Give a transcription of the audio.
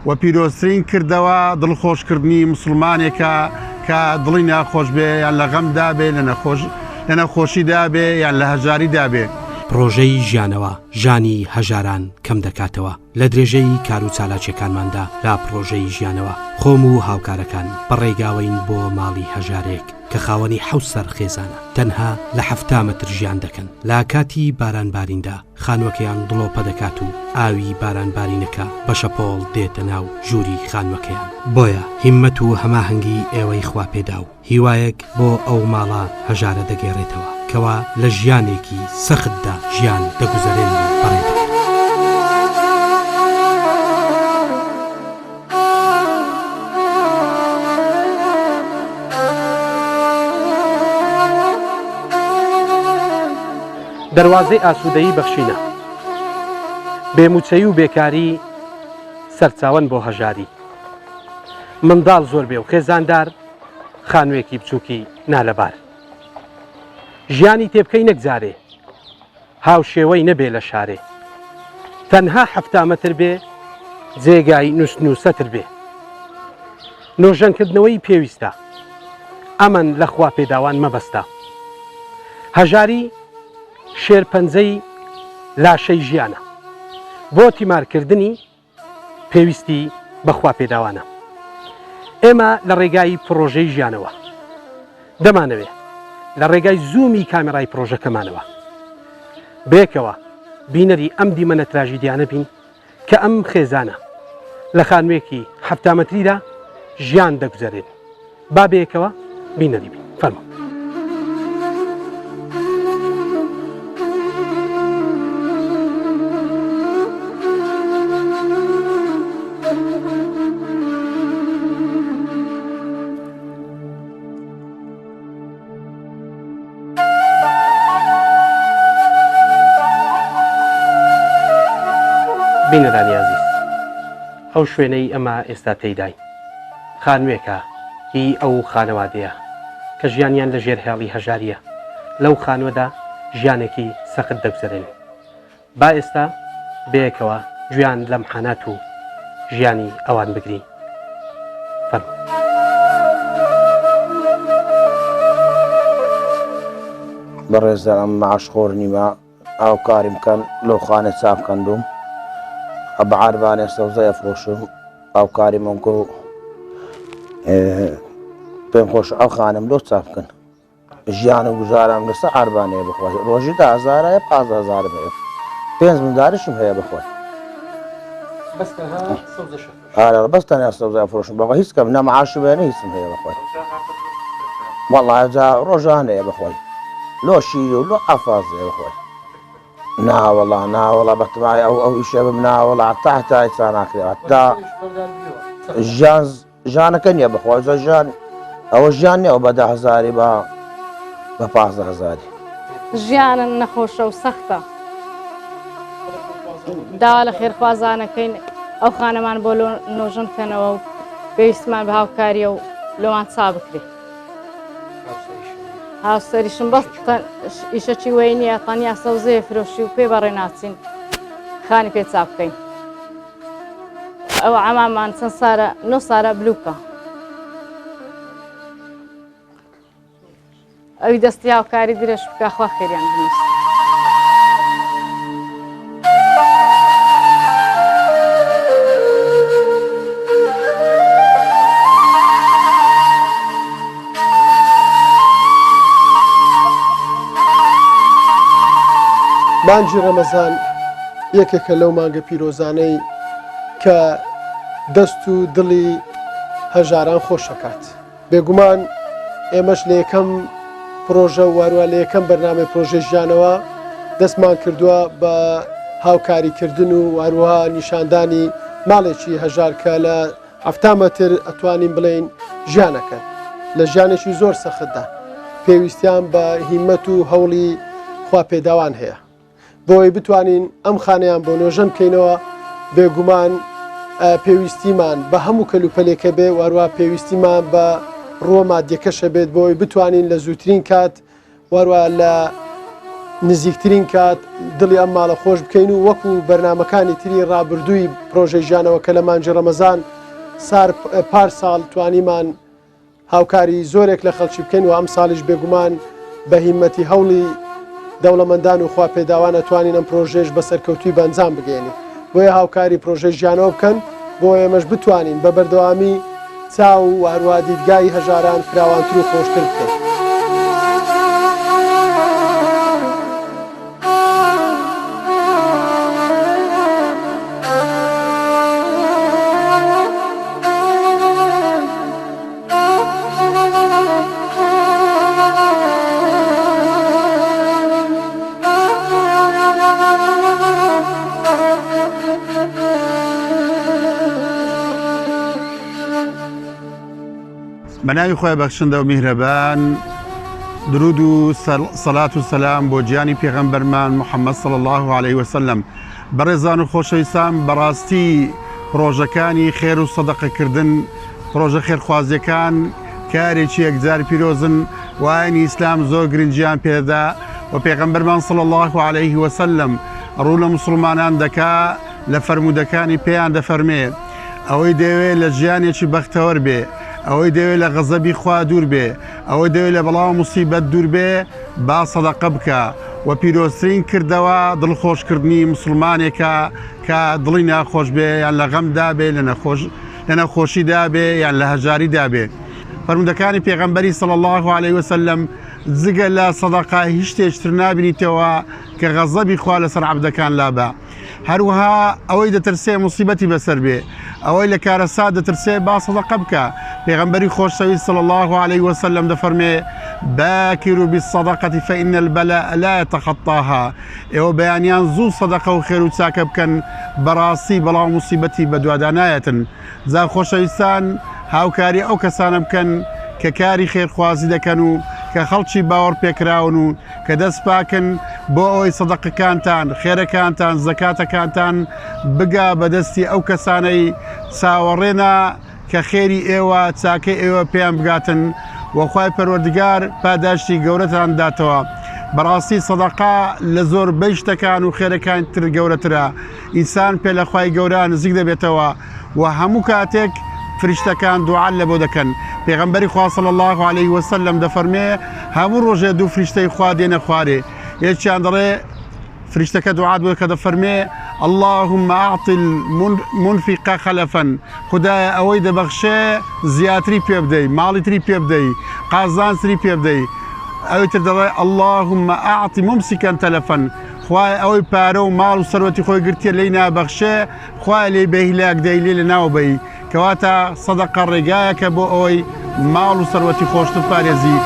و پیرۆسترین کردەوە دڵخۆشکردنی مسلمانێکە کە دڵی ناخۆش بێ یان لە غەمدا بێ لە نەخۆشیدا بێ یان لە هەژاریدا بێ. پرۆژەی ژیانەوە ژانی هەژاران کەم دەکاتەوە لە درێژەی کار و چالاکیەکانماندا لا پرۆژەی ژیانەوە خۆم و هاوکارەکان بەڕێگاوین بۆ ماڵی هەژارێک کە خاوەنی 700 خێزانە تەنها لە 7 مەتر ژیان دەکەن لا کاتی بارانباریندا خانوەکەیان دڵۆپە دەکات و ئاوی بارانبارینەکە بەشەپۆڵ دێتە ناو ژووری خانوەکەیان بۆیە هیممەت و هەماهەنگی ئێوەی خوا پێدا و هیوایەک بۆ ئەو ماڵە هەژارە دەگێڕێتەوە کەوا لە ژیانێکی سەختدا ژیان دەگوزارێن و بەڕێ دەواازەی ئاسوودەیی بەخشینە بێموچەی و بێکاری سەرچاوەن بۆ هەژاری منداڵ زۆر بێ و خێزاندار خانوویەکی بچووکی نالەبار ژیانی تێبکەی نەکجارێ هاو شێوەی نەبێ لە شارێ تەنها 7 مەتر بێ جێگای نووسەتر بێ نۆژەنکردنەوەی پێویستە ئەمن لە خوا پێداوان مەبەستە هەژاری شێرپەنجەی لاشەی ژیانە بۆ تیمارکردنی پێویستی بەخوا پێداوانە ئێمە لە ڕێگای پرۆژەی ژیانەوە دەمانەوێ لە ڕێگای زوومی کامێرای پرۆژەکەمانەوە بێکەوە بینەری ئەم دیمەنەتراژی دیانە بین کە ئەم خێزانە لە خانوویەکی 7 مەتریدا ژیان دەگوزارێن با بێکەوە بینەری بین فەرمە بینەرانی عەزیز ئەو شوێنەی ئەمە ئێستا تێیداین خانووێکە هی ئەو خانەوادەیە کە ژیانیان لە ژێر هێڵی هەژاریە لەو خانوەدا ژیانێکی سەخت دەگوزارێن با ئێستا بەیەکەوە گوێیان لەم حانات و ژیانی ئەوان بگرین فەرمە بەڕێزدار ئەم مەعاشخۆر نیمە ئەو کاریم بکەن لەو خانە چاپ کەندوم ئەبە عاربانێ سەوزە ئەفرۆشم ئەو کاری مەمکە و پێم خۆش ئەو خانم لۆ چاپ بکەن ژیان و گوزارم لەسەر عاربانەیە بخوات ڕۆژی 10,000 15,000 هەیە 5 منداریشم هەیە بخوات بەس تەنیا سەوزە ئەفرۆشم بەڵام هیچ کەم نە مەعاش بێنە هیچم هەیە بخوات وەڵڵا جا ڕۆژان هەیە بخوات لۆ شیر و لۆ ئافازەیە بخوات ناوەڵا ناوەڵا بەتمای ئەو ئیشە بم ناوەڵا تاهتای چا ناکرێت تا ژانەکە نییە بخوات ژان ئەوە ژیان نییە بە 10,000 بە 15,000 ژیانم نەخۆشە و سەختە داوا لە خێرخوازانەکەین ئەو خانەمان بۆ نۆژن بکەنەوە و پێویستمان بە هاوکاریە و لەوان چا بکرێت هاوسەریشم بەس ئیشەکی وەی نییە تەنیا سەوزەیە فرۆشی و پێ بەڕێ ناچین خانی پێ چاپ بکەین ئەوە ئەمامان چەند سارە 9 سارە بلوکە ئەوی دەستی هاوکاری درێژ بکە خوا خێریان بنووس مانجی ڕەمەزان یەکێکە لەو مانگە پیرۆزانەی کە دەست و دڵی هەژاران خۆش دەکات بێگومان ئێمەش لە یەکەم پرۆژە واروە لە یەکەم بەرنامەی پرۆژە ژیانەوە دەستمان کردووە بە هاوکاریکردن و واروها نیشاندانی ماڵێکی هەژار کە لە 7 مەتر ئەتوانین بڵێن ژیانەکە لە ژیانێکی زۆر سەختدا پێویستیان بە هیممەت و هەوڵی خواپێداوان هەیە بۆی بتوانین ئەم خانەیان بۆ نۆژەن بکەینەوە بێگومان پێویستیمان بە هەموو کەلوپەلێکە بێ وارووا پێویستیمان بە ڕۆ مادیەکەشە بێت بۆی بتوانین لە زووترین کات وارووا لە نزیکترین کات دڵی ئەم ماڵە خۆش بکەین و وەکو بەرنمەکانی تری ڕابردووی پرۆژەی ژیانەوە کە لە مانجی ڕەمەزان پار ساڵ توانیمان هاوکاری زۆرێک لە خەڵکی بکەین و ئەم ساڵیش بێگومان بە هیمەتی هەوڵی دەوڵەمەندان و خوا پێداوانە توانین ئەم پرۆژێش بە سەرکەوتوی بەنجام بگەێنی بۆیە هاوکاری پرۆژەی ژیانەوە بکەن بۆ ئێمەش بتوانین بە بەردەوامی چاو و هەروە دیدگای هەژاران فراوانتر و خۆشتر بکەین. بەناوی خۆی بەخشندە و میهرەبان درود و سەلات و سەلام بۆ گیانی پێغەمبەرمان محەممەد صلی الله عليه وسلم. بەڕێزان و خۆشەویستان بەڕاستی پرۆژەکانی خێر و سەدەقەکردن پرۆژە خێرخوازیەکان کارێکی یەکجار پیرۆزن و ئاینی ئیسلام زۆر گرنگیان پێدا و پێغەمبەرمان صلی الله عليه وسلم ڕوو لە موسڵمانان دەکا لە فەرمودەکانی پێیان دەفەرمێ ئەوەی دەوێت لە ژیانێکی بەختەوەر بێ، ئەوەی دەوێت لە غەزەبی خوا دوور بێ، ئەوەی دەوێت لە بەڵاو موسیبەت دوور بێ با سەدەقە بکە و پیرۆزترین کردەوە دڵخۆشکردنی مسلمانێکە کە دڵی ناخۆش بێ یان لە غەمدا بێ لە نەخۆشیدا بێ یان لە هەژاریدا بێ. فەرمودەکانی پێغەمبەری صلی الله عليه وسلم جگە لە سەدەقە هیچ شتێکتر نابینیتەوە کە غەزەبی خوا لەسەر عەبدەکان لابە. هەروەها ئەوەی دەترسێ موسیبەتی بەسەر بێ، ئەوەی لە کارەسات دەترسێ با سەدەقە بکە. پێغەمبەری خۆشەویست صلی الله عليه وسلم دەفەرمێ باکروا بالصدقة فإن البلاء لا يتخطاها. ئێوە بەیانیان زوو سەدەقە و خێر و چاکە بکەن بەڕاستی بەڵاو موسیبەتی بەدوادا نایەتن. جا خۆشەویستان هاوکاری ئەو کەسانە بکەن کە کاری خێرخوازی دەکەن و کە خەڵکی باوەڕ پێکراون و کە دەست پاکن بۆ ئەوەی سەدەقەکانتان خێرەکانتان زەکاتەکانتان بگا بەدەستی ئەو کەسانەی چاوەڕێنە کە خێری ئێوە چاکەی ئێوە پێیان بگاتن وەخوای پەروەردگار پاداشتی گەورەتان داتەوە. بەڕاستی سەدەقە لە زۆر بەی شتەکان و خێرەکان تر گەورەترە. ئینسان پێ لە خوای گەورە نزیک دەبێتەوە و هەموو کاتێک فریشتەکان دوعا لە بۆ دەکەن. پێغەمبەری خوا صلی الله عليه وسلم دەفەرمێ هەموو ڕۆژێ دوو فریشتەی خوا دێنە خوارێ. یەکیان دەڵێ فریشتەکە دوعات بۆ کە دەفەرمێ اللهم أعط المنفق خلفا، خدایە ئەوەی دەبەخشێ زیاتری پێ بدەی، ماڵی تری پێ بدەی، قازانسری پێ بدەی. ئەوەی تر دەڵێ اللهم أعط ممسكا تلفا، خوای ئەوەی پارە و ماڵ و سەروەتی خۆی گرتیە لی نابەخشێ خوای لێ بەهیلاک دەی لێ لە ناو بەی. کەواتە سەدەقە ڕێگایەکە بۆ ئەوەی ماڵ و سەروەتی خۆشتر پارێزی